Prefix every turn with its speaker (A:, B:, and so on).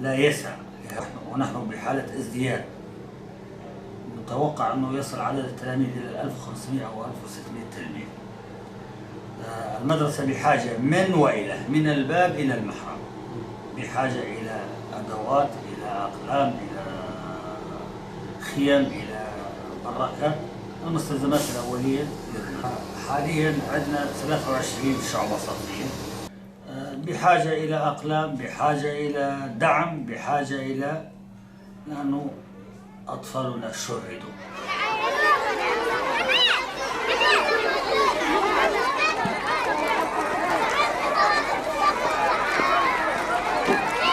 A: لا يسع، ونحن بحالة ازدياد. نتوقع أنه يصل عدد التلاميذ إلى 1500 أو 1600 تلميذ. المدرسة بحاجة من وإلى، من الباب إلى المحراب، بحاجة إلى أدوات، إلى أقلام، إلى خيم، إلى بركات، المستلزمات الأولية. حاليا عندنا 23 شعبة صفية، بحاجة إلى أقلام، بحاجة إلى دعم، بحاجة إلى، لأنه أطفالنا شردوا.